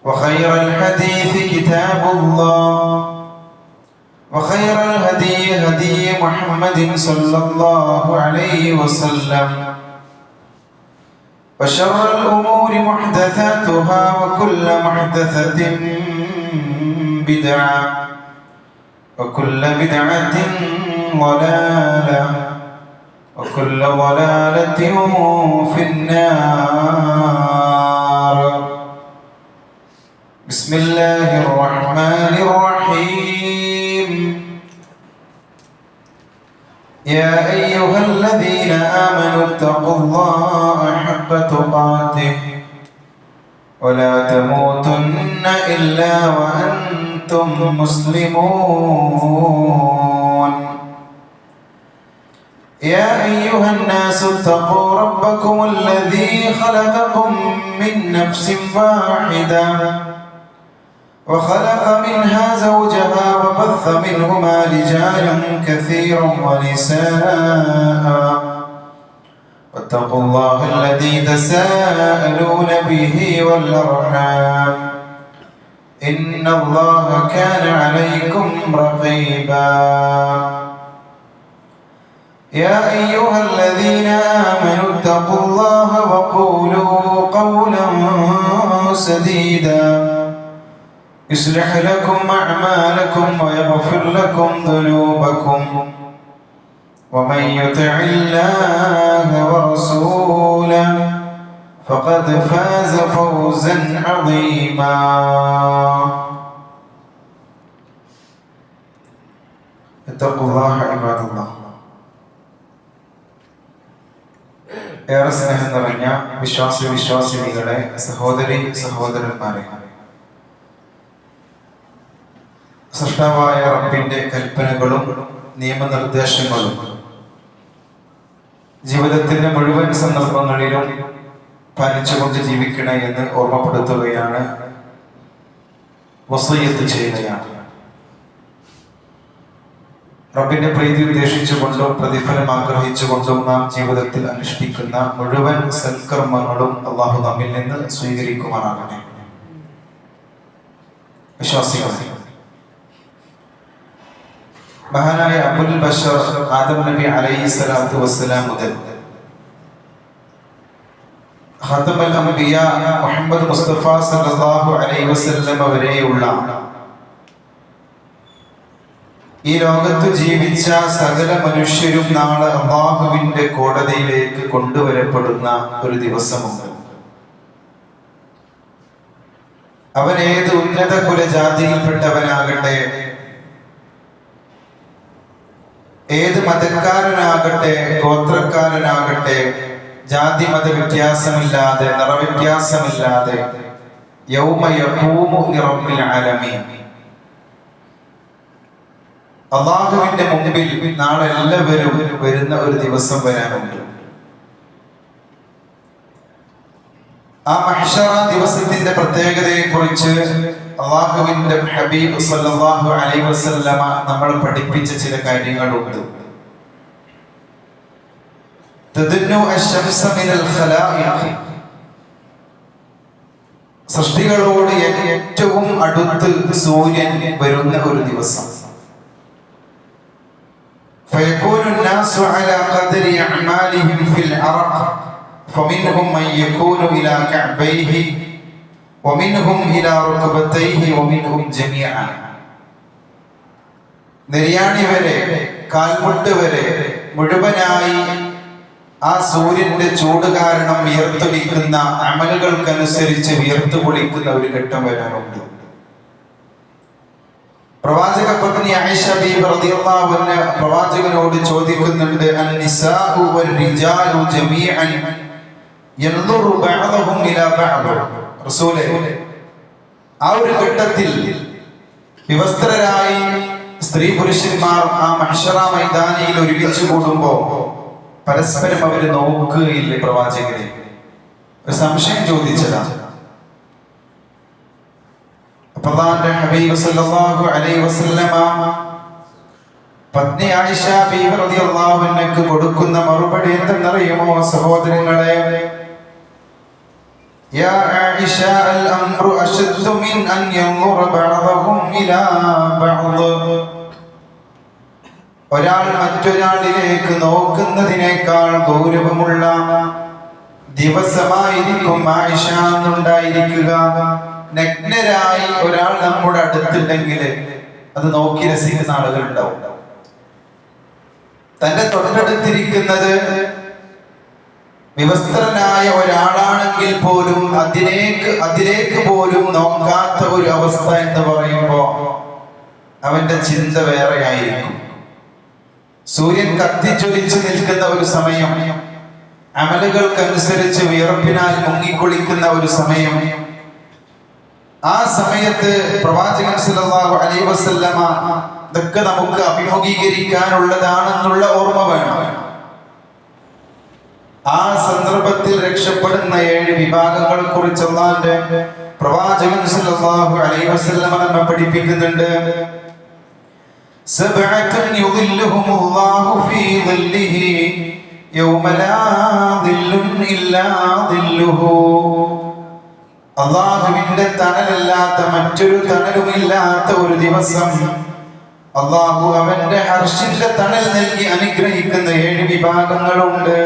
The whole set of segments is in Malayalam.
وخير الحديث كتاب الله وخير الهدي هدي محمد صلى الله عليه وسلم وشر الأمور محدثاتها وكل محدثة بدعة وكل بدعة ضلالة وكل ضلالة في النار. بسم الله الرحمن الرحيم. يا أيها الذين آمنوا اتقوا الله حق تقاته ولا تموتن إلا وأنتم مسلمون. يا أيها الناس اتقوا ربكم الذي خلقكم من نفس واحدة وخلق منها زوجها وبث منهما رجالا كثيرا ونساء واتقوا الله الذي تساءلون به والأرحام إن الله كان عليكم رقيبا. يا أيها الذين آمنوا اتقوا الله وقولوا قولا سديدا يصلح لكم أعمالكم ويغفر لكم ذنوبكم ومن يطع الله ورسوله فقد فاز فوزا عظيما. اتقوا الله عباد الله. ഏറെ സ്നേഹം നിറഞ്ഞ വിശ്വാസിനികളെ, സഹോദരി സഹോദരന്മാരെ, സൃഷ്ടാവായ റബ്ബിന്റെ കൽപ്പനകളും നിയമനിർദ്ദേശങ്ങളും ജീവിതത്തിന്റെ മുഴുവൻ സന്ദർഭങ്ങളിലും പാലിച്ചുകൊണ്ട് ജീവിക്കണേ എന്ന് ഓർമ്മപ്പെടുത്തുകയാണ്, വസിയ്യത്ത് ചെയ്യുകയാണ്. റബ്ബിന്റെ പ്രീതി ഉദ്ദേശിച്ചുകൊണ്ടും പ്രതിഫലം ആഗ്രഹിച്ചുകൊണ്ടും നാം ജീവിതത്തിൽ അനുഷ്ഠിക്കുന്ന മുഴുവൻ സൽക്കർമ്മങ്ങളും അള്ളാഹു നമ്മിൽ നിന്ന് സ്വീകരിക്കുമാറാകട്ടെ. വിശ്വാസികളെ, മഹാനായ അബുൽ ബശർ ആദം നബി അലൈഹി സ്വലാത്തു വസ്സലാം മുതൽ ഖാതമുൽ അംബിയ മുഹമ്മദ് മുസ്തഫ സല്ലല്ലാഹു അലൈഹി വസല്ലം വരെയുള്ള ഈ ലോകത്ത് ജീവിച്ച സകല മനുഷ്യരും നാളെ അല്ലാഹുവിന്റെ കോടതിയിലേക്ക് കൊണ്ടുവരപ്പെടുന്ന ഒരു ദിവസമുണ്ട്. അവൻ ഏത് ഉന്നത കുലജാതിയിൽപ്പെട്ടവനാകട്ടെ, ഏത് മതക്കാരനാകട്ടെ, ഗോത്രക്കാരനാകട്ടെ, ജാതി മത വ്യത്യാസമില്ലാതെ, നിറവ്യത്യാസമില്ലാതെ, യൗമ യഖൂമു ലിറബ്ബിൽ ആലമീൻ, അല്ലാഹുവിന്റെ മുമ്പിൽ നാളെ എല്ലാവരും വരുന്ന ഒരു ദിവസം വരാനുണ്ട്. ആ മഹ്ശറ ദിവസത്തിന്റെ പ്രത്യേകതയെ കുറിച്ച് അല്ലാഹുവിന്റെ ഹബീബ് സല്ലല്ലാഹു അലൈഹി വസല്ലമ നമ്മൾ പഠിപ്പിച്ച ചില കാര്യങ്ങളുണ്ട്. തദന്നു അശ്ശംസ മിനൽ ഖലായിഖ്, സൃഷ്ടികളോട് ഏറ്റവും അടുത്ത് സൂര്യൻ വരുന്ന ഒരു ദിവസം. فيكون الناس على قدر أعمالهم في العرق فمنهم من يكون إلى كعبيه ومنهم إلى ركبتيه ومنهم جميعا. നെരിയാണി വരെ, കാൽമുട്ട് വരെ മുഴുവനായി ആ സൂര്യന്റെ ചൂട് കാരണം വിയർത്തൊലിക്കുന്ന അമലുകൾക്കനുസരിച്ച് വിയർത്തു പൊളിക്കുന്ന ഒരു ഘട്ടം വരാനുണ്ട്. പ്രവാചക പത്നി ആയിഷ ബീബി റളിയല്ലാഹു അൻഹ പ്രവാചകനോട് ചോദിക്കുന്നുണ്ട്, അൻ-നിസാഉ വർ-റിജാലു ജമീഅൻ യൻദുറു ബഅദുഹും ഇലാ ബഅദ്. റസൂലേ, ആ ഒരു ഘട്ടത്തിൽ വിവസ്ത്രരായി സ്ത്രീ പുരുഷന്മാർ ആ മഹ്ശറ മൈതാനിയിൽ ഒരുമിച്ച് കൂടുമ്പോൾ പരസ്പരം അവര് നോക്കുകയില്ലേ പ്രവാചകരെ? ഒരു സംശയം ചോദിച്ചതാണ്. അല്ലാഹുവിന്റെ ഹബീബ് സല്ലല്ലാഹു അലൈഹി വസല്ലമ പത്നി ആയിഷ ബീവി റളിയല്ലാഹു അൻഹയ്ക്ക് കൊടുക്കുന്ന മറുപടി എന്തെന്നറിയുമോ സഹോദരങ്ങളെ? يا عائشة الأمر أشد من أن ينظر بعضهم إلى بعض. ഒരാൾ മറ്റൊരാളിലേക്ക് നോക്കുന്നതിനേക്കാൾ ഗൗരവമുള്ള ദിവസമായിരിക്കും ആയിഷ എന്നുണ്ടായിരിക്കുക. നഗ്നരായി ഒരാൾ നമ്മുടെ അടുത്തുണ്ടെങ്കിൽ അത് നോക്കി രസിക്കുന്ന ആളുകൾ ഉണ്ടാവും. തന്റെ തൊട്ടടുത്തിരിക്കുന്നത് വിവസ്ത്രനായ ഒരാളാണെങ്കിൽ പോലും അതിലേക്ക് പോലും നോക്കാത്ത ഒരു അവസ്ഥ എന്ന് പറയുമ്പോ അവന്റെ ചിന്ത വേറെയായിരിക്കും. സൂര്യൻ കത്തിച്ചൊലിച്ചു നിൽക്കുന്ന ഒരു സമയം, അമലുകൾക്കനുസരിച്ച് വിയർപ്പിനാൽ മുങ്ങിക്കുളിക്കുന്ന ഒരു സമയം, ആ സമയത്ത് പ്രവാചകൻ സല്ലല്ലാഹു അലൈഹി വസല്ലമ ഇതൊക്കെ നമുക്ക് അഭിമുഖീകരിക്കാനുള്ളതാണെന്നുള്ള ഓർമ്മ വേണം. ആ സന്ദർഭത്തിൽ രക്ഷപ്പെടുന്ന 7 വിഭാഗങ്ങളെ കുറിച്ച് അല്ലാഹുവിന്റെ പ്രവാചകൻ സല്ലല്ലാഹു അലൈഹി വസല്ലമ നമ്മെ പഠിപ്പിക്കുന്നുണ്ട്. സബഅത്തുൻ യുദില്ലുഹുമുല്ലാഹു ഫീ ദില്ലിഹി യൗമ ലാ ദില്ലുൻ ഇല്ലാ ദില്ലുഹു. അല്ലാഹുവിന്റെ തണലല്ലാത്ത മറ്റൊരു തണലുമില്ലാത്ത ഒരു ദിവസം അല്ലാഹു അവന്റെ അർശിന്റെ തണൽ നൽകി അനുഗ്രഹിക്കുന്ന 7 വിഭാഗങ്ങളുണ്ട്.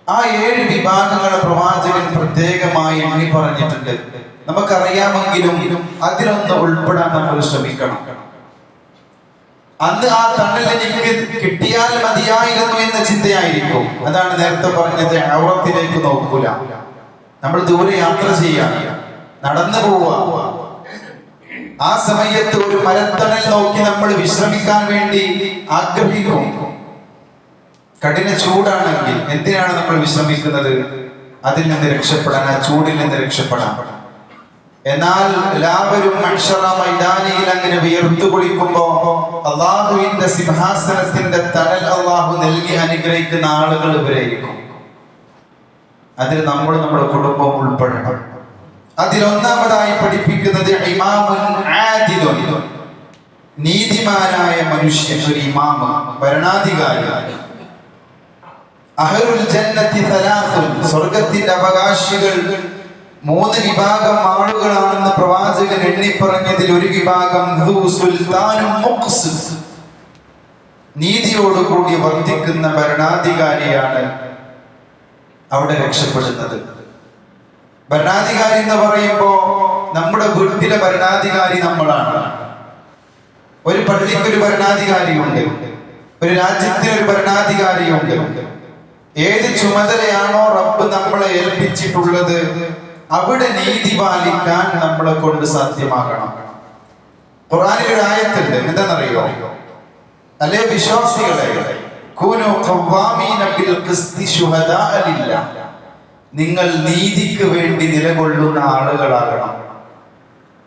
ആ 7 വിഭാഗങ്ങളെ പ്രവാചകൻ പ്രത്യേകമായി എണ്ണി പറഞ്ഞിട്ടുണ്ട്. നമുക്കറിയാമെങ്കിലും അതിലൊന്ന് ഉൾപ്പെടാൻ നമ്മൾ ശ്രമിക്കണം. അന്ന് ആ തണൽ എനിക്ക് കിട്ടിയാൽ മതിയായിരുന്നു എന്ന ചിന്തയായിരിക്കും. അതാണ് നേരത്തെ പറഞ്ഞത്, ഔറത്തിലേക്ക് നോക്കൂല. നമ്മൾ ദൂരെ യാത്ര ചെയ്യാൻ, നടന്നു പോവുക, ആ സമയത്ത് ഒരു മരത്തണൽ നോക്കി നമ്മൾ വിശ്രമിക്കാൻ വേണ്ടി ആഗ്രഹിക്കും. കഠിന ചൂടാണെങ്കിൽ എന്തിനാണ് നമ്മൾ വിശ്രമിക്കുന്നത്? അതിൽ നിന്ന് രക്ഷപ്പെടാൻ, ആ ചൂടിൽ നിന്ന് രക്ഷപ്പെടാൻ. എന്നാൽ എല്ലാവരും മഹ്ശറ മൈതാനിയിൽ അങ്ങനെ വിയർത്തു കുളിക്കുമ്പോ അള്ളാഹുവിന്റെ സിംഹാസനത്തിന്റെ തണൽ അള്ളാഹു നൽകി അനുഗ്രഹിക്കുന്ന ആളുകൾ ഇവരായിരിക്കും. അതിൽ നമ്മൾ നമ്മുടെ കുടുംബം ഉൾപ്പെടണം. അതിലൊന്നാമതായി പഠിപ്പിക്കുന്നത് ഇമാമുൻ ആദിലുൻ, നീതിമാനായ മനുഷ്യൻ, ഒരു ഇമാമ, ഭരണാധികാരി. അഹ്ലുൽ ജന്നത്തി സലാസുൻ, സ്വർഗ്ഗത്തിന്റെ അവകാശികൾ 3 വിഭാഗം ആളുകളാണെന്ന് പ്രവാചകൻ എണ്ണിപ്പറഞ്ഞതിൽ ഒരു വിഭാഗം സുൽത്താനും മുഖ്സിത്, നീതിയോടുകൂടി വർത്തിക്കുന്ന ഭരണാധികാരിയാണ് അവിടെ രക്ഷപ്പെടുന്നത്. ഭരണാധികാരി എന്ന് പറയുമ്പോ നമ്മുടെ വീട്ടിലെ ഭരണാധികാരി നമ്മളാണ്. ഒരു പള്ളിക്ക് ഒരു ഭരണാധികാരിയുണ്ട്, ഒരു രാജ്യത്തിന് ഒരു ഭരണാധികാരിയുണ്ട്. ഏത് ചുമതലയാണോ റബ്ബ് നമ്മളെ ഏൽപ്പിച്ചിട്ടുള്ളത് അവിടെ നീതി പാലിക്കാൻ നമ്മളെ കൊണ്ട് സാധ്യമാകണം. ഖുർആനിൽ ഒരു ആയത്തുണ്ട്, എന്താണെന്നറിയോ? അല്ലേ വിശ്വാസികളെ, കൂനൂ ഖവ്വാമീന ബിൽ ഖിസ്തി ശുഹദാഅ ലില്ലാഹ്, നിങ്ങൾ നീതിക്ക് വേണ്ടി നിലകൊള്ളുന്ന ആളുകളാകണം,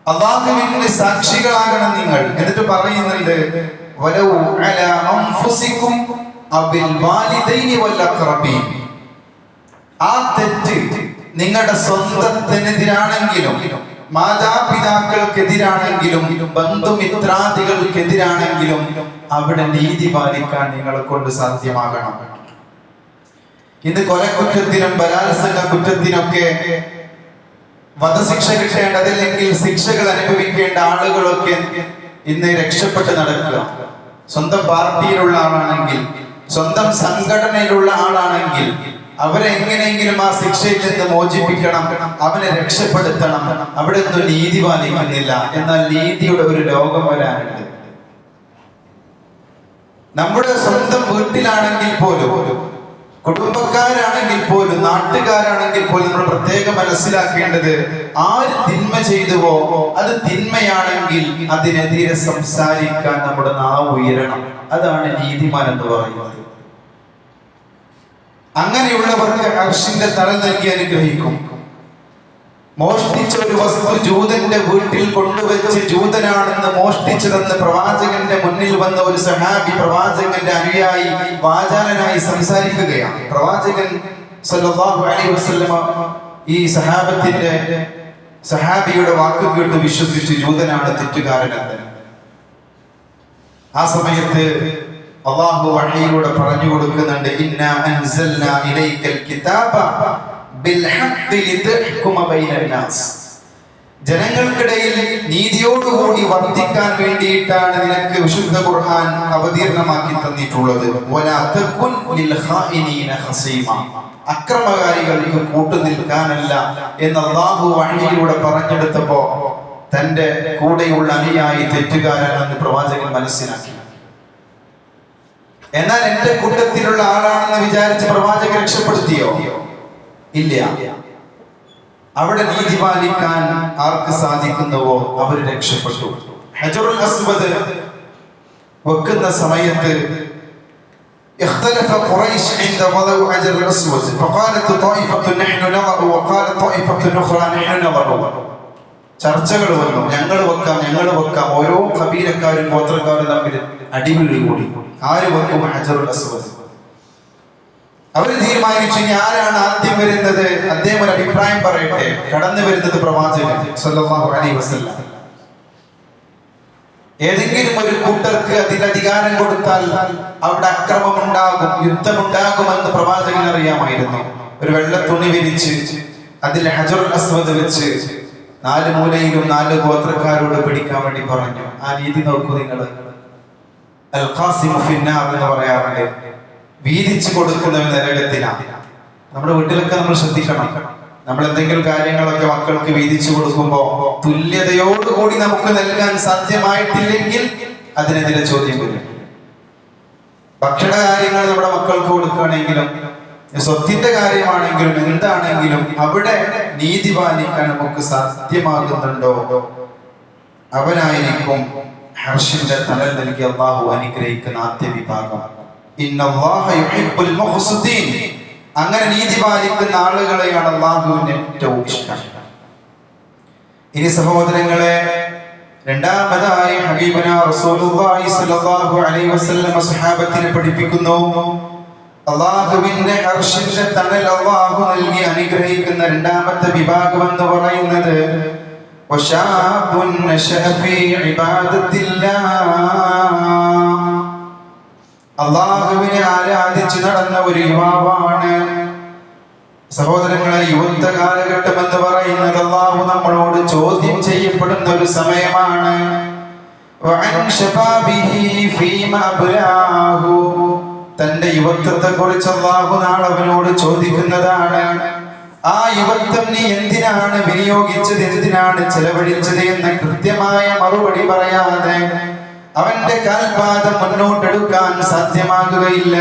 അല്ലാഹുവിന്റെ സാക്ഷികളാകണം നിങ്ങൾ. എന്നിട്ട് പറയുന്നുണ്ട്, വലൗ അലാ അൻഫുസികും അബിൽ വാലിദൈനി വൽ അഖ്റബീൻ, ആ തെറ്റ് നിങ്ങളുടെ സ്വന്തത്തിനെതിരാണെങ്കിലും മാതാപിതാക്കൾക്കെതിരാണെങ്കിലും ബന്ധുമിത്രാദികൾക്കെതിരാണെങ്കിലും അവിടെ നീതി പാലിക്കാൻ നിങ്ങളെ കൊണ്ട് സാധ്യമാകണം. ഇന്ന് കൊലക്കുറ്റത്തിനും ബലാത്സംഗ കുറ്റത്തിനൊക്കെ വധശിക്ഷ കിട്ടേണ്ടതല്ലെങ്കിൽ ശിക്ഷകൾ അനുഭവിക്കേണ്ട ആളുകളൊക്കെ ഇന്ന് രക്ഷപ്പെട്ട് നടക്കുക. സ്വന്തം പാർട്ടിയിലുള്ള ആളാണെങ്കിൽ, സ്വന്തം സംഘടനയിലുള്ള ആളാണെങ്കിൽ അവരെ എങ്ങനെയെങ്കിലും ആ ശിക്ഷയിൽ നിന്ന് മോചിപ്പിക്കണം, അവനെ രക്ഷപ്പെടുത്തണം. അവിടെ ഒന്നും നീതി പാലിക്കുന്നില്ല. എന്നാൽ നീതിയുടെ ഒരു ലോകം വരാനുണ്ട്. നമ്മുടെ സ്വന്തം വീട്ടിലാണെങ്കിൽ പോലും, കുടുംബക്കാരാണെങ്കിൽ പോലും, നാട്ടുകാരാണെങ്കിൽ പോലും നമ്മൾ പ്രത്യേകം മനസ്സിലാക്കേണ്ടത്, ആര് തിന്മ ചെയ്തുവോ അത് തിന്മയാണെങ്കിൽ അതിനെതിരെ സംസാരിക്കാൻ നമ്മുടെ നാവ് ഉയരണം. അതാണ് നീതിമാൻ എന്ന് പറയുന്നത്. അങ്ങനെയുള്ളവർക്ക് അർശിന്റെ തണൽ നൽകി അനുഗ്രഹിക്കും. മോഷ്ടിച്ച ഒരു വസ്തു ജൂതന്റെ വീട്ടിൽ കൊണ്ടുവച്ച് ജൂതനാണെന്ന് മോഷ്ടിച്ചതെന്ന് പ്രവാചകന്റെ മുന്നിൽ വന്ന ഒരു സഹാബി പ്രവാചകന്റെ അനുയായി വാചാലനായി സംസാരിക്കുകയാണ്. പ്രവാചകൻ സല്ലല്ലാഹു അലൈഹി വസല്ലമ ഈ സഹാബിയുടെ വാക്ക് കേട്ട് വിശ്വസിച്ച് ജൂതനാണ്, തെറ്റുകാരനെന്ന്. ആ സമയത്ത് അല്ലാഹു വഹയിലൂടെ പറഞ്ഞു കൊടുക്കുന്നുണ്ട്, ഇന്നാ അൻസൽനാ ഇലൈക്കൽ കിതാബ ബിൽഹഖ് ലിതഹ്കുമ ബൈനന്നാസ്, ജനങ്ങൾക്കിടയിൽ നീതിയോടുകൂടി വർദ്ധിക്കാൻ വേണ്ടിയിട്ടാണ് നിനക്ക് വിശുദ്ധ ഖുർആൻ അവതീർണമാക്കി തന്നിട്ടുള്ളത്. വലാ തകുൻ ലിൽ ഖായിനീന ഹസീമ, അക്രമകാരികൾക്ക് കൂട്ടുനിൽക്കാനല്ല എന്ന് അല്ലാഹു വഹയിലൂടെ പറഞ്ഞെടുത്തപ്പോ തന്റെ കൂടെയുള്ള അനുയായി തെറ്റുകാരനെന്ന് പ്രവാചകൻ മനസ്സിലാക്കി. എന്നാൽ എന്റെ കൂട്ടത്തിലുള്ള ആളാണെന്ന് വിചാരിച്ച് പ്രവാചകൻ രക്ഷപ്പെടുത്തിയോ? ഇല്ല. അവിടെ നീതി പാലിക്കാൻ ആർക്ക് സാധിക്കുന്നുവോ അവർ രക്ഷപ്പെട്ടു. ഹജറുൽ അസ്വദ് വെക്കുന്ന സമയത്ത് اختلف قريش عند وضع حجر الأسود فقالت طائفة نحن نضع وقالت طائفة أخرى نحن نضع. ചർച്ചകൾ വന്നു, ഞങ്ങൾ വെക്കാം. ഓരോ ഖബീലക്കാരും ഗോത്രക്കാരും തമ്മിൽ അടിപിടി കൂടി. ആര് വെക്കും ഹജറുൽ അസ്വദ്? അവർ തീരുമാനിച്ചു, ഇനി ആരാണ് ആദ്യം വരുന്നത് അദ്ദേഹം ഒരു അഭിപ്രായം പറയട്ടെ. കടന്നു വരുന്നത് പ്രവാചകൻ സല്ലല്ലാഹു അലൈഹി വസല്ലം. ഏതെങ്കിലും ഒരു കൂട്ടർക്ക് അതിന്റെ അധികാരം കൊടുത്താൽ അവിടെ അക്രമമുണ്ടാകും, യുദ്ധമുണ്ടാകുമെന്ന് പ്രവാചകൻ അറിയാമായിരുന്നു. ഒരു വെള്ള തുണി വിരിച്ച് അതിൽ ഹജറുൽ അസ്വദ് വെച്ച് 4 മൂലയിലും 4 ഗോത്രക്കാരോട് പിടിക്കാൻ വേണ്ടി പറഞ്ഞു. ആ രീതി നോക്കൂ നിങ്ങൾ. അൽ ഖാസിമു ഫിന്നാർ എന്ന് പറയാറുണ്ട്. വീതിച്ചു കൊടുക്കുന്നവൻ നരകത്തിലാണ്. നമ്മുടെ വീട്ടിലൊക്കെ നമ്മൾ ശ്രദ്ധിക്കണം. നമ്മൾ എന്തെങ്കിലും കാര്യങ്ങളൊക്കെ മക്കൾക്ക് വീതിച്ചു കൊടുക്കുമ്പോൾ തുല്യതയോടുകൂടി നമുക്ക് നൽകാൻ സാധ്യമായിട്ടില്ലെങ്കിൽ അതിനെതിരെ ചോദ്യം വരും. ഭക്ഷണ കാര്യങ്ങൾ നമ്മുടെ മക്കൾക്ക് കൊടുക്കുകയാണെങ്കിലും സ്വത്തിന്റെ കാര്യമാണെങ്കിലും എന്താണെങ്കിലും അവിടെ നീതി പാലിക്കാൻ നമുക്ക് സാധ്യമാകുന്നുണ്ടോ അവനായിരിക്കും ഹർഷിന്റെ തണൽ നൽകി അല്ലാഹു അനുഗ്രഹിക്കുന്ന ആദ്യ വിഭാഗം. ഇന്നല്ലാഹ യുഹിബ്ബുൽ മുഖ്സിതീൻ, അങ്ങനെ നീതി പാലിക്കുന്ന ആളുകളെയാണ് അല്ലാഹുവിന് ഏറ്റവും ഇഷ്ടം. ഇനി സഹോദരങ്ങളെ, രണ്ടാമതായി ഹബീബനാ റസൂലുള്ളാഹി സ്വല്ലല്ലാഹു അലൈഹി വസല്ലം സ്വഹാബത്തിനെ പഠിപ്പിക്കുന്നു, അല്ലാഹുവിന്റെ അർശിന്റെ തണൽ അല്ലാഹു നൽകി അനുഗ്രഹിക്കുന്ന രണ്ടാമത്തെ വിഭാഗം എന്ന് പറയുന്നത് വശാബുൻ നശഅ ഫീ ഇബാദത്തില്ലാഹ്, അല്ലാഹുവിനെ ആരാധിച്ചു നടന്ന ഒരു യുവാവാണ്. സഹോദരങ്ങളെ, യുവത്വ കാലഘട്ടം എന്ന് പറയുന്നത് അല്ലാഹു നമ്മളോട് ചോദ്യം ചെയ്യപ്പെടുന്ന ഒരു സമയമാണ്. വഅൻ ശബാബിഹി ഫീമാ അബ്ലാഹു, തന്റെ യുവത്വത്തെ കുറിച്ച് അല്ലാഹു നാളെ അവനോട് ചോദിക്കുന്നതാണ്. ആ യുവത്വം നീ എന്തിനാണ് വിനിയോഗിച്ചത്, എന്തിനാണ് ചെലവഴിച്ചത് എന്ന കൃത്യമായ മറുപടി പറയാതെ അവന്റെ കാൽപാദം മുന്നോട്ടെടുക്കാൻ സാധ്യമാകുകയില്ല.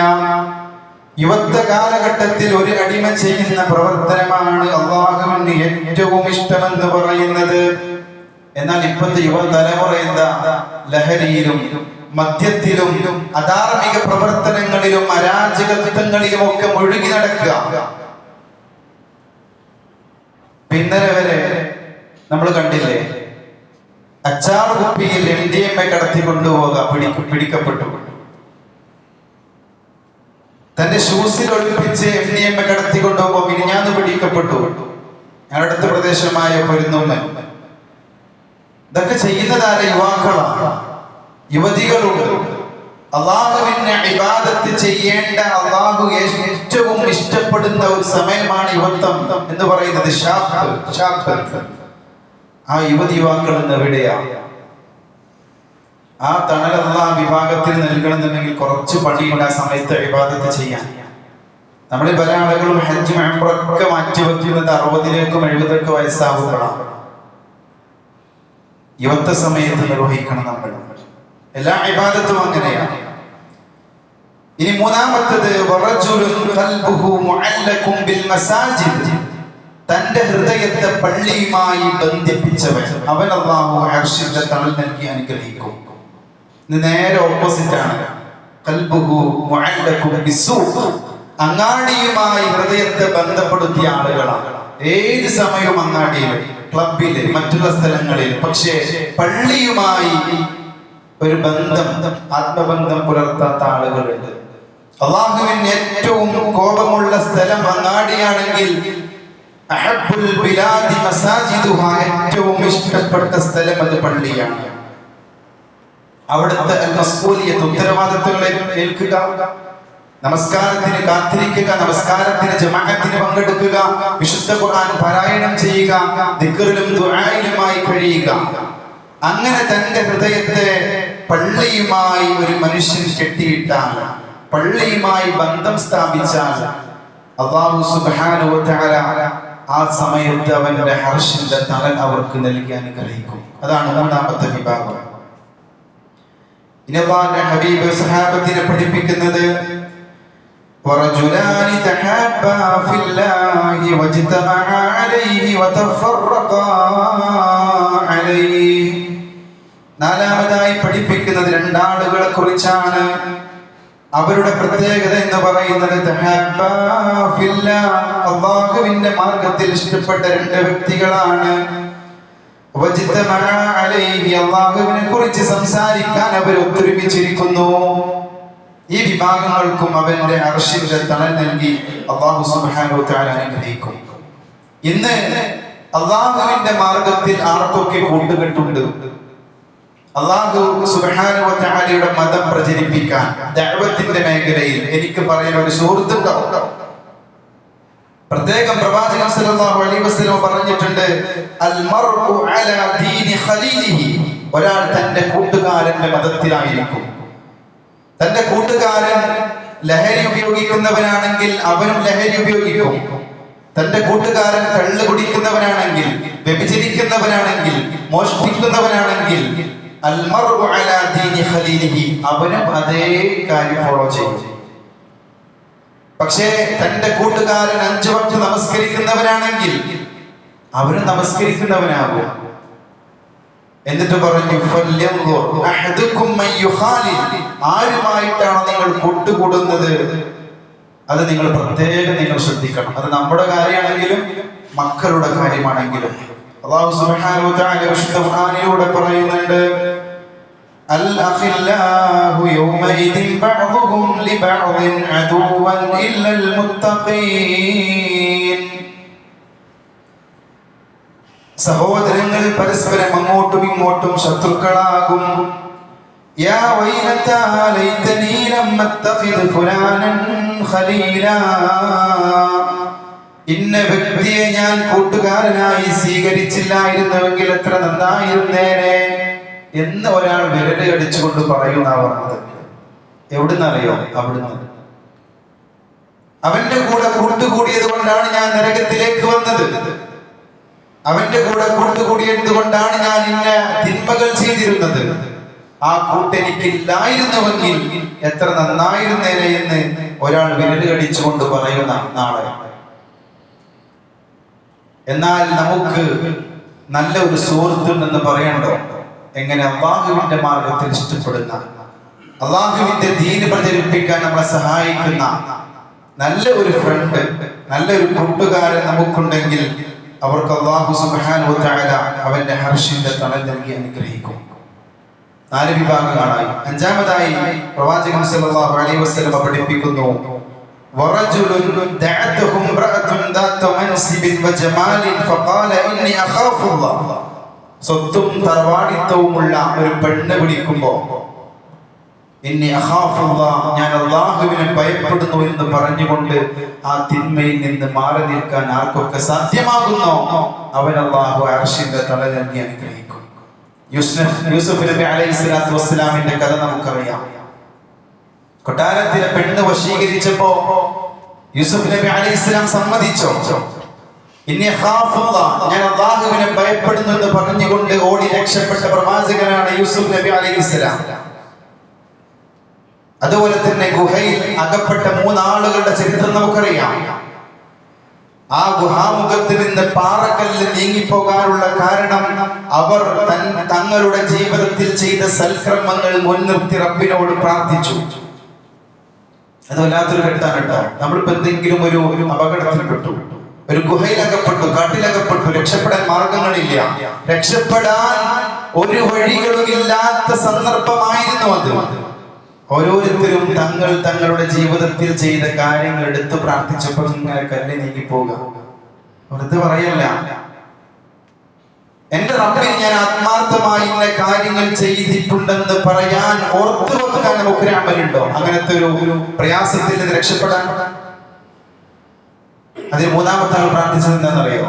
യുവത്വ കാലഘട്ടത്തിൽ ഒരു അടിമ ചെയ്യുന്ന പ്രവർത്തനമാണ് അല്ലാഹുവിന് ഏറ്റവും ഇഷ്ടമെന്ന് പറയുന്നത്. എന്നാൽ ഇപ്പോഴത്തെ യുവതലമുറ എന്താ? ലഹരിയിലും മദ്യത്തിലും അധാർമിക പ്രവർത്തനങ്ങളിലും അരാജകത്വങ്ങളിലും ഒക്കെ മുഴുകി നടക്കുക. ഇന്നലെ വരെ നമ്മൾ കണ്ടില്ലേ, അച്ചാർ കുപ്പിയിൽ MDMA കടത്തി കൊണ്ടുപോകാൻ പിടിക്കപ്പെട്ടു. തന്റെ ഷൂസിൽ ഒളിപ്പിച്ച് MDMA കടത്തി കൊണ്ടുപോകുമ്പോൾ മിനിഞ്ഞാന്ന് പിടിക്കപ്പെട്ടു. ഞങ്ങളുടെ അടുത്ത പ്രദേശമായ പൊരുന്നൂന്ന്. ഇതൊക്കെ ചെയ്യുന്നതാരെ? യുവാക്കളാണ്, യുവതികളുണ്ട്. അല്ലാഹുവിനെ ഇബാദത്ത് ചെയ്യേണ്ട, അല്ലാഹു ഏറ്റവും ഇഷ്ടപ്പെടുന്ന ഒരു സമയമാണ് യുവത്വം എന്ന് പറയുന്നത്. ആ യുവതിയുവാക്കൾ ഇന്ന് എവിടെയാണ്? ആ തണൽ അല്ലാഹ് വിഭാഗത്തിൽ നൽകണമെന്നുണ്ടെങ്കിൽ കുറച്ച് പണിയുണ്ട് ആ സമയത്ത് ഇബാദത്ത് ചെയ്യാൻ. നമ്മളിൽ പല ആളുകളും ഹജ്ജ് ഉംറയൊക്കെ മാറ്റി വെക്കുന്നത് 60ലേക്കും 70ലേക്കും വയസ്സാകുമ്പോഴാണ്. യുവത്വ സമയത്ത് നിർവഹിക്കണം നമ്മൾ എല്ലാ ഇബാദത്തും അങ്ങനെയാണ്. ഇനി മൂന്നാമത്തേത് വറജുലുൻ ഖൽബുഹു മുഅല്ലഖുൻ ബിൽ മസാജിദ്, തന്റെ ഹൃദയത്തെ പള്ളിയുമായി ബന്ധിപ്പിച്ചവൻ അവൻ അല്ലാഹു അർശിന്റെ തണൽ നൽകി അനുഗ്രഹിക്കും. ഇത് നേരെ ഓപ്പോസിറ്റ് ആണ്. ഖൽബുഹു മുഅല്ലഖുൻ ബിസ്സൂഖ്, അങ്ങാടിയുമായി ഹൃദയത്തെ ബന്ധപ്പെടുത്തിയ ആളുകളാണ്. ഏത് സമയവും അങ്ങാടിയിൽ, ക്ലബില്, മറ്റുള്ള സ്ഥലങ്ങളിൽ. പക്ഷേ പള്ളിയുമായി ഒരു ബന്ധം, ആത്മബന്ധം പുലർത്താത്ത ആളുകളുണ്ട്. അല്ലാഹുവിന് ഏറ്റവും കോപമുള്ള സ്ഥലം അങ്ങാടിയാണെങ്കിൽ അഹബ്ബുൽ ബിലാദി മസാജിദുഹാ, ഏറ്റവും ഇഷ്ടപ്പെട്ട സ്ഥലം അത് പള്ളിയാണ്. അവിടുത്തെ മസ്ഊലിയത്ത്, ഉത്തരവാദിത്തങ്ങളെ ഏൽക്കുക, നമസ്കാരത്തിന് കാത്തിരിക്കുക, നമസ്കാരത്തിന് ജമാഅത്തിന് പങ്കെടുക്കുക, വിശുദ്ധ ഖുർആൻ പാരായണം ചെയ്യുക, ദിക്റിലും ദുആയിലുമായി കഴിയുക. അങ്ങനെ തന്റെ ഹൃദയത്തെ പള്ളിയുമായി ഒരു മനുഷ്യൻ കെട്ടിയിട്ടാൽ, പള്ളിയുമായി ബന്ധം സ്ഥാപിച്ചാൽ, അല്ലാഹു സുബ്ഹാനഹു വ തആല ആ സമയത്ത് അവന്റെ അർശിന്റെ തണൽ അവർക്ക് നൽകി അനുഗ്രഹിക്കും. അതാണ് മൂന്നാമത്തെ വിഭാഗം. ഇനി അല്ലാഹുവിന്റെ ഹബീബ് സഹാബത്തിനെ പഠിപ്പിക്കുന്നത് ورجلان تحابا في الله واجتمعا عليه وتفرقا عليه. നാലാമതായി പഠിപ്പിക്കുന്നത് രണ്ടാളുകളെ കുറിച്ചാണ്. അവരുടെ പ്രത്യേകത എന്ന് പറയുന്നത് തഹബ്ബാ ഫില്ലാഹ്, അല്ലാഹുവിന്റെ മാർഗ്ഗത്തിൽ ഇഷ്ടപ്പെട്ട രണ്ട് വ്യക്തികളാണ്. വജ്തമഅ അലൈഹി, അല്ലാഹുവിനെ കുറിച്ച് സംസാരിക്കാൻ അവർ ഒത്തൊരുമിച്ചിരിക്കുന്നു. ഈ വിഭാഗങ്ങൾക്കും അവന്റെ അർശിന്റെ തണൽ നൽകി അല്ലാഹു സുബ്ഹാനഹു വ തആല അനുഗ്രഹിക്കും. ഇന്ന് അല്ലാഹുവിന്റെ മാർഗ്ഗത്തിൽ ആർക്കൊക്കെ കൂട്ടുകെട്ടുണ്ട്? അല്ലാഹു സുബ്ഹാനഹു വ തആലയുടെ മതം പ്രചരിപ്പിക്കാൻ ദഅവത്തിന്റെ മേഖലയിൽ എനിക്ക് പറയാൻ ഒരു സുഹൃത്തുണ്ടാവും. പ്രത്യേകം പ്രവാചകൻ സല്ലല്ലാഹു അലൈഹി വസല്ലം പറഞ്ഞിട്ടുണ്ട്, അൽ മർഉ അലാ ദീനി ഖലീലിഹി, ഒരാൾ തന്റെ കൂട്ടുകാരന്റെ മതത്തിലായിരിക്കും. തന്റെ കൂട്ടുകാരൻ ലഹരി ഉപയോഗിക്കുന്നവനാണെങ്കിൽ അവനും ലഹരി ഉപയോഗിക്കും. തന്റെ കൂട്ടുകാരൻ കള്ള് കുടിക്കുന്നവനാണെങ്കിൽ, വ്യഭിചരിക്കുന്നവനാണെങ്കിൽ, മോഷ്ടിക്കുന്നവനാണെങ്കിൽ അൽമർഉ അലാ ദീനി ഖലീലിഹി, അവനും അതേ കാര്യം ഫോളോ ചെയ്യും. പക്ഷേ തന്റെ കൂട്ടുകാരൻ 5 വക്ത് നമസ്കരിക്കുന്നവനാണെങ്കിൽ അവനും നമസ്കരിക്കുന്നവനാകും. എന്നിട്ട് പറഞ്ഞു, ആരുമായിട്ടാണ് നിങ്ങൾ കൂട്ടുകൂടുന്നത് അത് നിങ്ങൾ പ്രത്യേകം നിങ്ങൾ ശ്രദ്ധിക്കണം. അത് നമ്മുടെ കാര്യമാണെങ്കിലും മക്കളുടെ കാര്യമാണെങ്കിലും. അല്ലാഹു സുബ്ഹാനഹു വ തആല വിശുദ്ധ ഖുർആനിലൂടെ പറയുന്നുണ്ട്, അൽ അഖില്ലാഹു യൗമഇദിൻ ബഅദുഹും ലിബഅദിൻ അദുവൻ ഇല്ലൽ മുത്തഖീൻ. സഹോദരങ്ങൾ പരസ്പരം അങ്ങോട്ടും ഇങ്ങോട്ടും ശത്രുക്കളാകും. യാ വൈലതാ ലൈതനീ ലം അത്തഖിദ് ഫുലാനൻ ഖലീലാ, ഇന്ന വ്യക്തിയെ ഞാൻ കൂട്ടുകാരനായി സ്വീകരിച്ചില്ലായിരുന്നുവെങ്കിൽ എത്ര നന്നായിരുന്നേനെ എന്ന് ഒരാൾ വിരല് കടിച്ചുകൊണ്ട് പറയുന്ന പറഞ്ഞത്. എവിടുന്നറിയോ? അവിടുന്ന്. അവന്റെ കൂടെ കൂട്ടുകൂടിയത് കൊണ്ടാണ് ഞാൻ നരകത്തിലേക്ക് വന്നത്. അവന്റെ കൂടെ കൂട്ടുകൂടിയത് കൊണ്ടാണ് ഞാൻ ഇന്ന തിന്മകൾ ചെയ്തിരുന്നത്. ആ കൂട്ടെനിക്കില്ലായിരുന്നുവെങ്കിൽ എത്ര നന്നായിരുന്നേനെ എന്ന് ഒരാൾ വിരല് കടിച്ചുകൊണ്ട് പറയുന്ന നാളെ. എന്നാൽ നമുക്ക് നല്ല ഒരു സുഹൃത്തുണ്ടെന്ന് പറയണ്ടോ? എങ്ങനെ? അല്ലാഹുവിന്റെ മാർഗത്തിൽ ഇഷ്ടപ്പെടുന്ന, അല്ലാഹുവിന്റെ ദീന് പ്രചരിപ്പിക്കാൻ നമ്മളെ സഹായിക്കുന്ന നല്ല ഒരു ഫ്രണ്ട്, നല്ലൊരു കൂട്ടുകാരൻ നമുക്കുണ്ടെങ്കിൽ അവർക്ക് അല്ലാഹു സുബ്ഹാനഹു വ തആല അവന്റെ അർശിന്റെ തണൽ നൽകി അനുഗ്രഹിക്കും. 4 വിഭാഗങ്ങളായി. അഞ്ചാമതായി പ്രവാചകൻ സല്ലല്ലാഹു അലൈഹി വസല്ലം പഠിപ്പിക്കുന്നു, വറജുലുൻ ദഅതഹു ഇംറഅത്തുൻ ദാത മൻസിബിൻ വജമാലിൻ ഫഖാല ഇന്നി അഖാഫുല്ലാഹ്. സ്വത്തും തറവാടിത്തവുമുള്ള ഒരു പെണ്ണ് വിളിക്കുമ്പോൾ ഇന്നി അഖാഫുല്ലാഹ്, ഞാൻ അല്ലാഹുവിനെ ഭയപ്പെടുന്നു എന്ന് പറഞ്ഞുകൊണ്ട് ആ തിന്മയിൽ നിന്ന് മാറി നിൽക്കാൻ ആർക്കൊക്കെ സാധ്യമാകുന്നോ അവൻ അല്ലാഹു അർശിന്റെ തണൽ നൽകി അനുഗ്രഹിക്കും. യൂസുഫ് നബി അലൈഹിസ്സലാത്തു വസ്സലാമിന്റെ കഥ നമുക്കറിയാം. കൊട്ടാരത്തിലെ പെണ്ണ് വശീകരിച്ചപ്പോ യൂസുഫ് നബി അലൈഹിസ്സലാം സമ്മതിച്ചോ? ഇന്നി അഖാഫുല്ലാഹ്, ഞാൻ അല്ലാഹുവിനെ ഭയപ്പെടുന്നു എന്ന് പറഞ്ഞുകൊണ്ട് ഓടി രക്ഷപ്പെട്ട പ്രവാചകനാണ് യൂസുഫ് നബി അലൈഹിസ്സലാം. അതുപോലെ തന്നെ ഗുഹയിൽ അകപ്പെട്ട 3 ആളുകളുടെ ചരിത്രം നമുക്കറിയാം. ആ ഗുഹാമുഖത്തിൽ നിന്ന് പാറക്കല്ല് നീങ്ങിപ്പോകാനുള്ള കാരണം അവർ തങ്ങളുടെ ജീവിതത്തിൽ ചെയ്ത സൽക്രമങ്ങൾ മുൻനിർത്തി റബ്ബിനോട് പ്രാർത്ഥിച്ചു. അത് വല്ലാത്തൊരു ഘട്ടമാണ് കേട്ടോ. നമ്മളിപ്പോ എന്തെങ്കിലും ഒരു അപകടത്തിൽപ്പെട്ടു, ഒരു ഗുഹയിലകപ്പെട്ടു, കാട്ടിലകപ്പെട്ടു, രക്ഷപ്പെടാൻ മാർഗങ്ങളില്ല, രക്ഷപ്പെടാൻ ഒരു വഴികളും ഇല്ലാത്ത സന്ദർഭമായിരുന്നു അത്. ഓരോരുത്തരും തങ്ങളുടെ ജീവിതത്തിൽ ചെയ്ത കാര്യങ്ങൾ എടുത്തു പ്രാർത്ഥിച്ചപ്പോൾ ഇങ്ങനെ കല്ല് നീങ്ങി പോവുക. വെറുതെ പറയല്ല, എന്റെ റബ്ബിനെ ഞാൻ ആത്മാർത്ഥമായി വ്യക്തമായി ഇന്ന കാര്യങ്ങൾ ചെയ്തിട്ടുണ്ടെന്ന് പറയാൻ ഓർത്തു വെക്കാൻ നമുക്ക് ഒരു അമലുണ്ടോ? അങ്ങനത്തെ ഒരു പ്രയാസത്തിൽ നിന്ന് രക്ഷപ്പെടാൻ. അതിന് മൂന്നാമത്തെ ആൾ പ്രാർത്ഥിച്ചത് എന്താണെന്നറിയോ?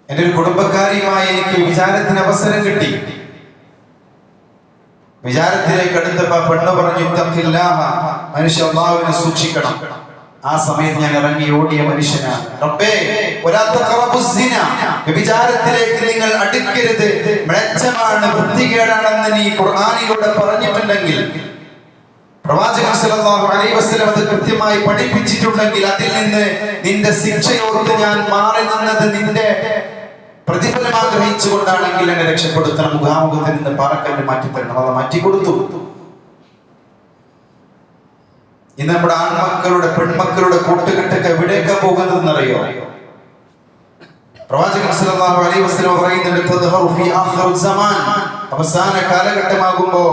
എൻ്റെ ഒരു കുടുംബക്കാരിയുമായി എനിക്ക് വിചാരത്തിന് അവസരം കിട്ടി. വിചാരത്തിലേക്ക് അടുത്തപ്പോ പെണ്ണ് പറഞ്ഞു, ഇത്തഖില്ലാഹ, മനുഷ്യ അല്ലാഹുവിനെ സൂക്ഷിക്കണം. ആ സമയത്ത് ഞാൻ ഇറങ്ങി ഓടിയ മനുഷ്യനാണ്. റബ്ബേ വലാ തഖറബുസ് സിന, വ്യഭിചാരത്തിലേക്ക് നിങ്ങൾ അടുക്കരുത്, മ്ലേച്ഛമാണ്, വൃത്തികേടാണെന്ന് നീ ഖുർആനിലൂടെ പറഞ്ഞിട്ടുണ്ടെങ്കിൽ, പ്രവാചകൻ സല്ലല്ലാഹു അലൈഹി വസല്ലം അത് കൃത്യമായി പഠിപ്പിച്ചിട്ടുണ്ടെങ്കിൽ, അതിൽ നിന്ന് നിന്റെ ശിക്ഷയോർത്ത് ഞാൻ മാറി നിന്നത് നിന്റെ പ്രതിഫലം ആഗ്രഹിച്ചുകൊണ്ടാണെങ്കിൽ എന്നെ രക്ഷപ്പെടുത്തണം, മുഖാമുഖത്തിൽ നിന്ന് പാറക്കല്ല് മാറ്റിത്തരണം. അത് മാറ്റിക്കൊടുത്തു. ഇന്ന് നമ്മുടെ ആൺമക്കളുടെ പെൺമക്കളുടെ കൂട്ടുകെട്ടൊക്കെ എവിടേക്കാ പോകുന്നതെന്നറിയോ? പ്രവാചകൻ സല്ലല്ലാഹു അലൈഹി വസല്ലം പറയുന്നുണ്ട്, തദ്ഹറു ഫീ ആഖിറു സമാൻ, അവസാന കാലഘട്ടമാകുമ്പോ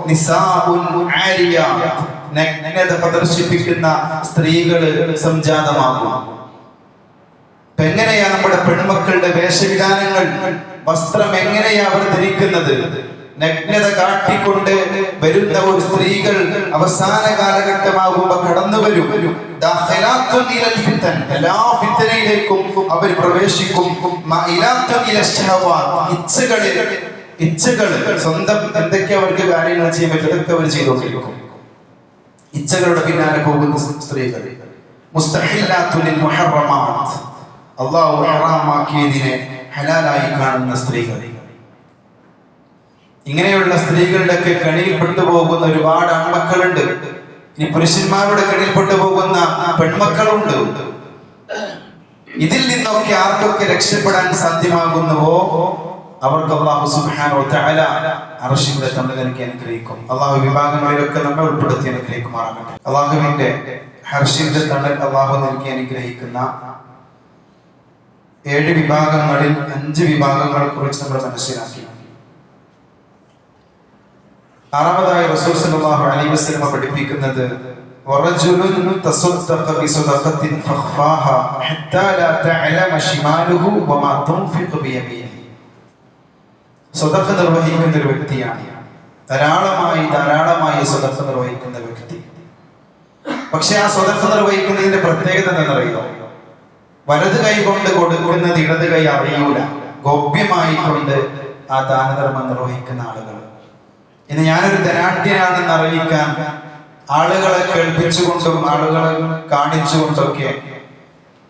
നിസാഉൻ ആരിയാത്ത്, നഗ്നത പ്രദർശിപ്പിക്കുന്ന സ്ത്രീകൾ സംജാതമാകും. എങ്ങനെയാ നമ്മുടെ പെൺമക്കളുടെ വേഷവിധാനങ്ങൾ, വസ്ത്രം എങ്ങനെയാ അവർ ധരിക്കുന്നത്? നഗ്നത കാട്ടിക്കൊണ്ട് വരുന്ന ഒരു സ്ത്രീകൾ അവസാന കാലഘട്ടമാകുമ്പോ കടന്നു വരും. എല്ലാ ഫിത്തനയിലേക്കും അവർ പ്രവേശിക്കും. ഇച്ഛകൾ സ്വന്തം എന്തൊക്കെ അവർക്ക് കാര്യങ്ങൾ ചെയ്യാൻ പറ്റും അതൊക്കെ അവർ ചെയ്തുകൊണ്ടിരിക്കും. ഇച്ഛകളുടെ പിന്നാലെ പോകുന്ന സ്ത്രീകൾ. മുസ്തഹില്ലാത്തുൽ മുഹറമാത്ത്, അല്ലാഹു ഹറാമാക്കിയതിനെ ഹലാലായി കാണുന്ന സ്ത്രീകൾ. ഇങ്ങനെയുള്ള സ്ത്രീകളുടെ ഒക്കെ കണിയിൽപ്പെട്ടു പോകുന്ന ഒരുപാട് ആൺമക്കളുണ്ട്. ഇനി പുരുഷന്മാരുടെ കണിയിൽപ്പെട്ടു പോകുന്ന പെൺമക്കളുണ്ട്. ഇതിൽ നിന്നൊക്കെ ആർക്കൊക്കെ രക്ഷപ്പെടാൻ സാധ്യമാകുന്നുവോ അവർക്ക് അല്ലാഹു സുബ്ഹാനഹു വ തആല അർശിന്റെ തണലിൽ അനുഗ്രഹിക്കും. അല്ലാഹു വിഭാഗങ്ങളിലൊക്കെ നമ്മെ ഉൾപ്പെടുത്തി അനുഗ്രഹിക്കുമാറാകട്ടെ. അല്ലാഹുവിന്റെ അർശിന്റെ തണൽ അല്ലാഹു നൽകി അനുഗ്രഹിക്കുന്ന 7 വിഭാഗങ്ങളിൽ 5 വിഭാഗങ്ങളെ കുറിച്ച് നമ്മൾ മനസ്സിലാക്കി. ആറാമതായി റസൂൽ സല്ലല്ലാഹു അലൈഹി വസല്ലം പഠിപ്പിക്കുന്നത്, വറജുലുൻ തസദ്ദഖ ബിസദഖത്തിൻ ഫഖഫാഹ ഹത്താ ലാ തഅലമ ശിമാലുഹു വമാ തുൻഫിഖു ബിയമീനിഹി. സദഖ നിർവഹിക്കുന്ന ഒരു വ്യക്തിയാണ്, ധാരാളമായി സദഖ നിർവഹിക്കുന്ന വ്യക്തി. പക്ഷെ ആ സദഖ നിർവഹിക്കുന്നതിന്റെ പ്രത്യേകത എന്താണെന്നറിയോ? വലത് കൈ കൊണ്ട് കൊടുക്കുന്നത് ഇടത് കൈ അറിയൂല. ഗോപ്യമായി കൊണ്ട് ആ ദാനധർമ്മം നിർവഹിക്കുന്ന ആളുകൾ. ഇന്ന് ഞാനൊരു ധനാഢ്യനാണെന്ന് അറിയിക്കാൻ ആളുകളെ കേൾപ്പിച്ചുകൊണ്ടും ആളുകളെ കാണിച്ചുകൊണ്ടൊക്കെ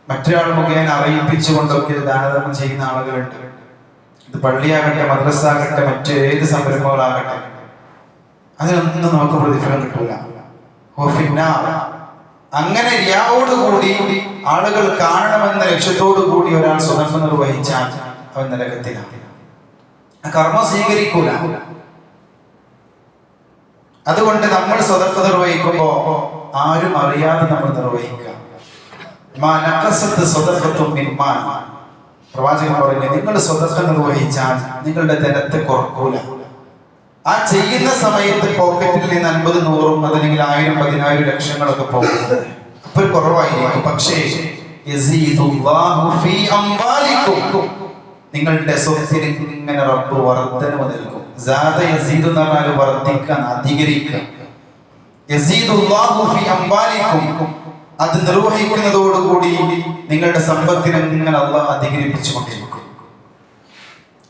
മറ്റൊരാൾ മുഖേന അറിയിപ്പിച്ചുകൊണ്ടൊക്കെ ദാനധർമ്മം ചെയ്യുന്ന ആളുകളുണ്ട്. ഇത് പള്ളിയാകട്ടെ, മദ്രസ ആകട്ടെ, മറ്റേത് സംരംഭങ്ങളാകട്ടെ, അതിനൊന്നും നമുക്ക് പ്രതിഫലം കിട്ടൂല. അങ്ങനെ റിയാവോടുകൂടി ആളുകൾ കാണണമെന്ന ലക്ഷ്യത്തോടു കൂടി ഒരാൾ സ്വതന്ത്ര നിർവഹിച്ചാൽ അവൻ നരകത്തിലാണ്. കർമ്മം സ്വീകരിക്കൂല. അതുകൊണ്ട് നമ്മൾ സ്വതന്ത്ര നിർവഹിക്കുമ്പോ ആരും അറിയാതെ നമ്മൾ നിർവഹിക്കുക. പ്രവാചകൻ പറഞ്ഞു, നിങ്ങൾ സ്വതന്ത്ര നിർവഹിച്ചാൽ നിങ്ങളുടെ ധനത്തെ കുറക്കൂല. ആ ചെയ്യുന്ന സമയത്ത് പോക്കറ്റിൽ നിന്ന് 50, 100 അതല്ലെങ്കിൽ 1000, 10,000 ലക്ഷങ്ങളൊക്കെ പോകുന്നത് അപ്പോൾ കുറവായിരിക്കും. പക്ഷേ നിങ്ങളുടെ സ്വത്തിന് ഇങ്ങനെ റബ്ബ് വർദ്ധനവ് നൽകും. വർദ്ധിക്കാൻ, അധികരിക്കുക. അത് നിർവഹിക്കുന്നതോടുകൂടി നിങ്ങളുടെ സമ്പത്തിനെ ഇങ്ങനെ അല്ലാഹു അധികരിപ്പിച്ചു കൊണ്ടിരിക്കും.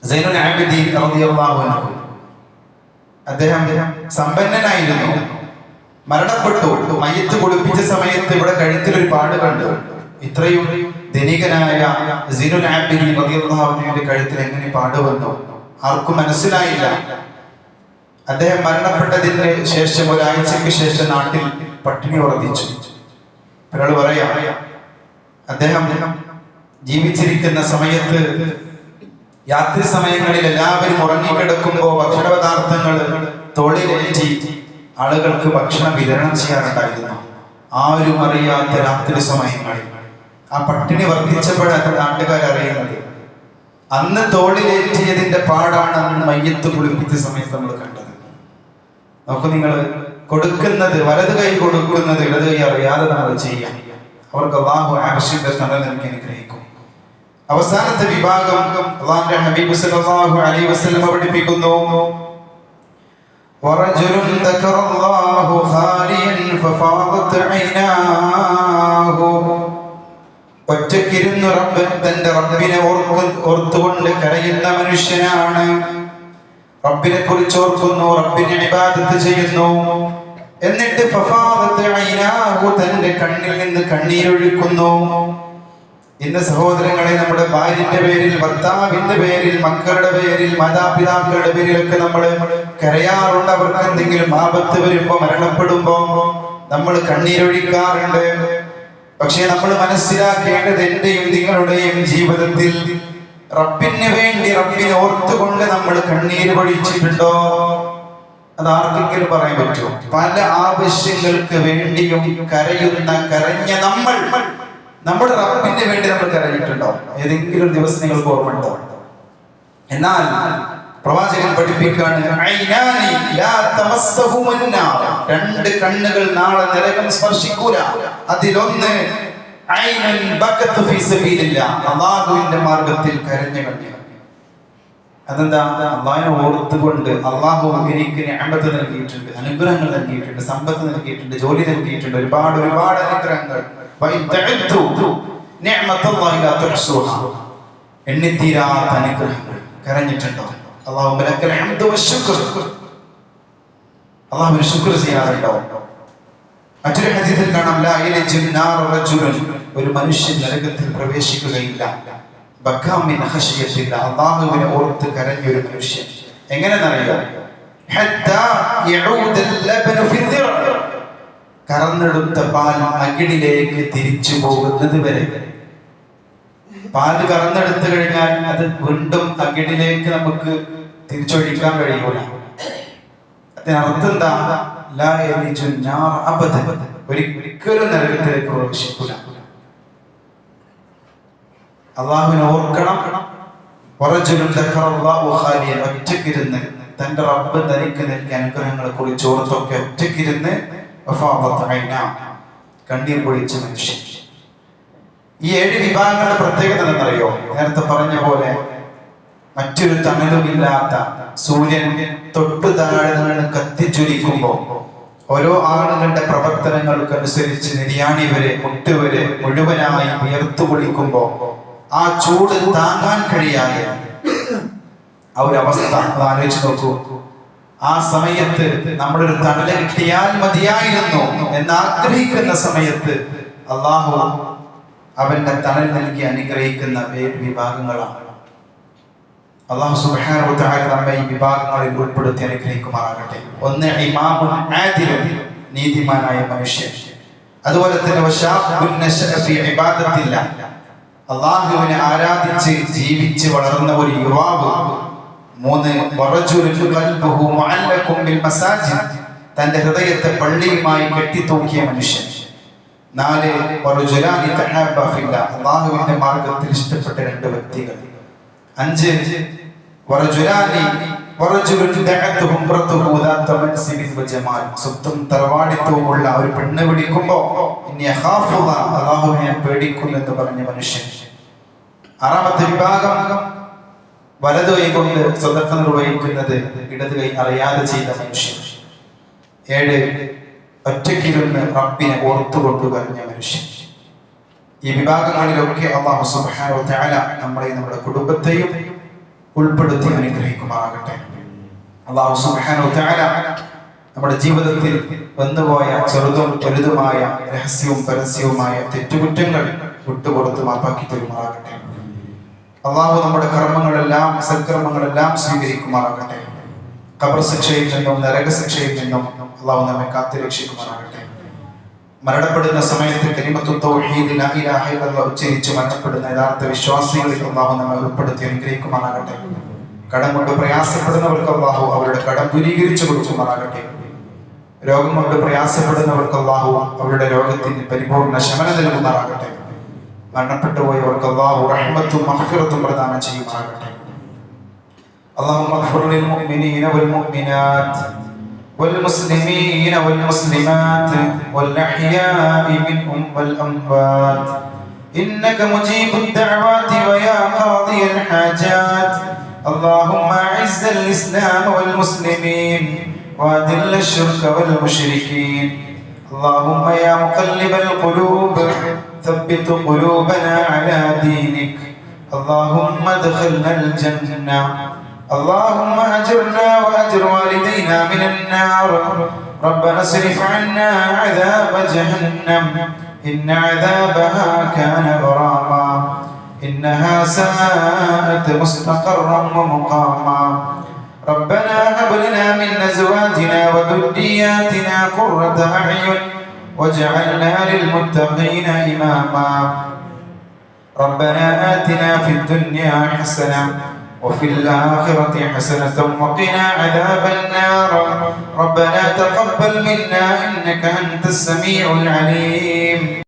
സൈനുൽ ആബിദീൻ റളിയല്ലാഹു അൻഹു, അദ്ദേഹം സമ്പന്നനായിരുന്നു, മരണപ്പെട്ടു. മയ്യത്ത് കുളിപ്പിച്ച സമയത്ത് ഇവിടെ കഴുത്തിൽ ഒരു പാട് കണ്ടു. ഇത്രയും ധനികനായ സൈനുൽ ആബിദീൻ റളിയല്ലാഹു അൻഹുവിന്റെ കഴുത്തിൽ എങ്ങനെ പാട് വന്നു? ആർക്കും മനസ്സിലായില്ല. അദ്ദേഹം മരണപ്പെട്ടതിന് ശേഷം ഒരാഴ്ചക്ക് ശേഷം നാട്ടിൽ പട്ടിണി വർദ്ധിച്ചു. ഒരാൾ പറയാം, അദ്ദേഹം ജീവിച്ചിരിക്കുന്ന സമയത്ത് രാത്രി സമയങ്ങളിൽ എല്ലാവരും ഉറങ്ങിക്കിടക്കുമ്പോൾ ഭക്ഷണ പദാർത്ഥങ്ങൾ തോളിലേറ്റി ആളുകൾക്ക് ഭക്ഷണം വിതരണം ചെയ്യാറുണ്ടായിരുന്നു. ആരും അറിയാത്ത രാത്രി സമയങ്ങളിൽ ആ പട്ടിണി വർദ്ധിച്ചപ്പോഴാണ് നാട്ടുകാരറിയുന്നത്. അന്ന് തോളിലേറ്റിയതിന്റെ പാടാണ് അന്ന് മയ്യത്ത് കുളിപ്പിച്ച സമയത്ത് നമ്മൾ കണ്ടത്. നമുക്ക് നിങ്ങൾ കൊടുക്കുന്നത്, വലത് കൈ കൊടുക്കുന്നത് ഇടത് കൈ അറിയാതെ നമ്മൾ ചെയ്യാം. അവർക്ക് അല്ലാഹു അർശിന്റെ തണൽ നൽകി അനുഗ്രഹിക്കും. അവസാനത്തെ വിഭാഗം അല്ലാഹുവിന്റെ ഹബീബ് സല്ലല്ലാഹു അലൈഹി വസല്ലം പഠിപ്പിക്കുന്നു, വറജുലുൻ ദക്കറല്ലാഹു ഖാലിയൻ ഫഫാദത് ഐനാഹു. ഒറ്റയ്ക്കിരുന്ന് തന്റെ റബ്ബിനെ ഓർത്തുകൊണ്ട് കരയുന്ന മനുഷ്യനാണ്. റബ്ബിനെ കുറിച്ച് ഓർക്കുന്നു, റബ്ബിനെ ഇബാദത്ത് ചെയ്യുന്നു, എന്നിട്ട് ഫഫാദത് ഐനാഹു തന്റെ കണ്ണിൽ നിന്ന് കണ്ണീരൊഴുക്കുന്നു. ഇന്ന് സഹോദരങ്ങളെ, നമ്മുടെ ഭാര്യന്റെ പേരിൽ, ഭർത്താവിന്റെ പേരിൽ, മക്കളുടെ പേരിൽ, മാതാപിതാക്കളുടെ പേരിലൊക്കെ നമ്മൾ കരയാറുണ്ട്. അവർക്ക് എന്തെങ്കിലും ആപത്ത് വരുമ്പോ, മരണപ്പെടുമ്പോ നമ്മൾ കണ്ണീരൊഴിക്കാറുണ്ട്. പക്ഷെ നമ്മൾ മനസ്സിലാക്കേണ്ടത്, എന്റെയും നിങ്ങളുടെയും ജീവിതത്തിൽ റബ്ബിന് വേണ്ടി, റബ്ബിനെ ഓർത്തുകൊണ്ട് നമ്മൾ കണ്ണീര് പൊഴിച്ചിട്ടുണ്ടോ? അത് ആർക്കെങ്കിലും പറയാൻ പറ്റുമോ? പല ആവശ്യങ്ങൾക്ക് വേണ്ടിയും കരഞ്ഞ നമ്മുടെ റബ്ബിന് വേണ്ടി നമ്മൾ കരഞ്ഞിട്ടുണ്ടോ? ഏതെങ്കിലും ദിവസം നിങ്ങൾക്ക് ഓർമ്മയുണ്ടോ? എന്നാൽ പ്രവാചകൻ പഠിപ്പിക്കാണ്, രണ്ട് കണ്ണുകൾ നാളെ നരകം സ്പർശിക്കൂല. അതിലൊന്ന് അല്ലാഹുവിന്റെ മാർഗത്തിൽ കരഞ്ഞ കണ്ണുകൾ. അതെന്താ? അള്ളാഹിനെ ഓർത്തുകൊണ്ട്, അള്ളാഹു എനിക്ക് നിഅമത്ത് നൽകിയിട്ടുണ്ട്, അനുഗ്രഹങ്ങൾ നൽകിയിട്ടുണ്ട്, സമ്പത്ത് നൽകിയിട്ടുണ്ട്, ജോലി നൽകിയിട്ടുണ്ട്, ഒരുപാട് അനുഗ്രഹങ്ങൾ. എണ്ണിത്തീരാത്ത അനുഗ്രഹങ്ങൾ. കരഞ്ഞിട്ടുണ്ടോ? അള്ളാഹുവിന് ശുക്ർ ചെയ്യാറുണ്ടോ? മറ്റൊരു ഹദീസിൽ കാണാം, ഒരു മനുഷ്യൻ നരകത്തിൽ പ്രവേശിക്കുകയില്ല, അള്ളാഹുവിനെ ഓർത്ത് കരഞ്ഞൊരു മനുഷ്യൻ. എങ്ങനെയെന്നറിയാം? കറന്നെടുത്ത പാൽ അകിടിലേക്ക് തിരിച്ചു പോകുന്നത് വരെ. പാല് കറന്നെടുത്തു കഴിഞ്ഞാൽ അത് വീണ്ടും അകിടിലേക്ക് നമുക്ക് തിരിച്ചൊഴിക്കാൻ കഴിയൂല. അതിനർത്ഥം എന്താ? ഒരിക്കലും നരകത്തിലേക്ക് പ്രവേശിക്കൂല. അള്ളാഹുവിനെ ഓർക്കണം. ഒറ്റക്കിരുന്ന് തന്റെ റബ്ബ് തനിക്ക് നൽകിയ അനുഗ്രഹങ്ങളെ കുറിച്ച് ഓർത്തൊക്കെ ഒറ്റക്കിരുന്ന് കണ്ണീർ പൊഴിച്ച മനുഷ്യൻ. ഈ 7 വിഭാഗങ്ങളുടെ പ്രത്യേകത എന്നറിയോ? നേരത്തെ പറഞ്ഞ പോലെ മറ്റൊരു തണലുമില്ലാത്ത സൂര്യൻ തൊട്ടു താഴെ നിന്ന് കത്തിച്ചൊലിക്കുമ്പോ ഓരോ ആളുകളുടെ പ്രവർത്തനങ്ങൾക്കനുസരിച്ച് നിര്യാണി വരെ, മുട്ടുവരെ മുഴുവനായി ഉയർത്തു പൊളിക്കുമ്പോ ആ ചൂട് താങ്ങാൻ കഴിയാതെ ആ ഒരു അവസ്ഥ ആലോചിച്ച് നോക്കൂ. ആ സമയത്ത് നമ്മളൊരു തണല് കിട്ടിയാൽ മതിയായിരുന്നു എന്ന് ആഗ്രഹിക്കുന്ന സമയത്ത് അള്ളാഹു അവന്റെ തണൽ നൽകി അനുഗ്രഹിക്കുന്ന 7 വിഭാഗങ്ങളാണ്. അള്ളാഹു സുബ്ഹാനഹു വ തആല നമ്മെ ഈ വിഭാഗങ്ങളിൽ ഉൾപ്പെടുത്തി അനുഗ്രഹിക്കുമാറാകട്ടെ. ഒന്ന്, ഇമാമുൻ ആദിലുൻ, നീതിമാനായ മനുഷ്യൻ. അതുപോലെ തന്നെ വശാബുൻ നശഅ ഫീ ഇബാദത്തില്ലാ, അള്ളാഹുവിനെ ആരാധിച്ച് ജീവിച്ച് വളർന്ന ഒരു യുവാവ്. 3, വറജുലുൻ ഖൽബുഹു മുഅല്ലഖുൻ ബിൽ മസാജിദ്, തന്റെ ഹൃദയത്തെ പള്ളിയുമായി കെട്ടിത്തൂക്കിയ മനുഷ്യൻ. 4, വറജുലാനി തഹബ്ബ ഫില്ലാ, അള്ളാഹുവിന്റെ മാർഗ്ഗത്തിൽ ഇഷ്ടപ്പെട്ട 2 വ്യക്തികൾ. 5, വറജുലുൻ ദഅതുഹു ഇംറതുഹു ദാത മൻസിബിൻ വജമാൽ, സ്വത്തും തറവാടിത്തവുമുള്ള ഒരു പെണ്ണ് വിളിക്കുമ്പോ ഇന്നീ ഖാഫുല്ലാ, അള്ളാഹുവിനെ പേടിക്കുന്നു എന്ന് പറഞ്ഞ മനുഷ്യൻ. 6ാമത്തെ വിഭാഗം വലതു കൈ കൊണ്ട് സ്വതക്ക നിർവഹിക്കുന്നത് ഇടത് കൈ അറിയാതെ ചെയ്ത മനുഷ്യൻ. 7, ഒറ്റയ്ക്കിരുന്ന് റബ്ബിനെ ഓർത്തുകൊണ്ട് കരഞ്ഞ മനുഷ്യൻ. ഈ വിഭാഗങ്ങളിലൊക്കെ അല്ലാഹു സുബ്ഹാനഹു വ തആല നമ്മളെയും നമ്മുടെ കുടുംബത്തെയും ഉൾപ്പെടുത്തി അനുഗ്രഹിക്കുമാറാകട്ടെ. അല്ലാഹു സുബ്ഹാനഹു വ തആല നമ്മുടെ ജീവിതത്തിൽ വന്നുപോയ ചെറുതും വലുതുമായ രഹസ്യവും പരസ്യവുമായ തെറ്റുകുറ്റങ്ങൾ വിട്ടുപുറത്ത് മാപ്പാക്കി തരുമാറാകട്ടെ. അള്ളാഹു നമ്മുടെ കർമ്മങ്ങളെല്ലാം, സൽക്കർമ്മങ്ങളെല്ലാം സ്വീകരിക്കുമാറാകട്ടെ. ഖബർ ശിക്ഷയിൽ നിന്നും നരകശിക്ഷയിൽ നിന്നും അള്ളാഹു നമ്മെ കാത്തുരക്ഷിക്കുമാറാകട്ടെ. മരണപ്പെടുന്ന സമയത്ത് കലിമത്തു തൗഹീദ് ലാ ഇലാഹ ഇല്ലല്ലാഹ് ഉച്ചരിച്ച് മരണപ്പെടുന്ന യഥാർത്ഥ വിശ്വാസികളിൽ അള്ളാഹു നമ്മെ ഉൾപ്പെടുത്തി അനുഗ്രഹിക്കുമാറാകട്ടെ. കടം കൊണ്ട് പ്രയാസപ്പെടുന്നവർക്ക് അള്ളാഹു അവരുടെ കടം ദൂരീകരിച്ചു കൊടുക്കുമാറാകട്ടെ. രോഗം കൊണ്ട് പ്രയാസപ്പെടുന്നവർക്ക് അള്ളാഹു അവരുടെ രോഗത്തിന് പരിപൂർണ്ണ ശമനം നൽകുമാറാകട്ടെ. മരണപ്പെട്ടു പോയവർക്ക് അല്ലാഹു റഹ്മത്തും മഗ്ഫിറത്തും പ്രദാനം ചെയ്യുമാറാകട്ടെ. اللهم اغفر للمؤمنين والمؤمنات والمسلمين والمسلمات والأحياء منهم والأموات إنك مجيب الدعوات ويا قاضي الحاجات. اللهم أعز الإسلام والمسلمين وأذل الشرك والمشركين. اللهم يا مقلب القلوب ثبت قلوبنا على دينك. اللهم ادخلنا الجنة. اللهم أجرنا وأجر والدينا من النار. ربنا اصرف عنا عذاب جهنم إن عذابها كان غراما إنها ساءت مستقرا ومقاما. ربنا هب لنا من أزواجنا وذرياتنا قرة أعين واجعلنا للمتقين إماما. ربنا آتنا في الدنيا حسنة وفي الآخرة حسنة وقنا عذاب النار. ربنا تقبل منا إنك أنت السميع العليم.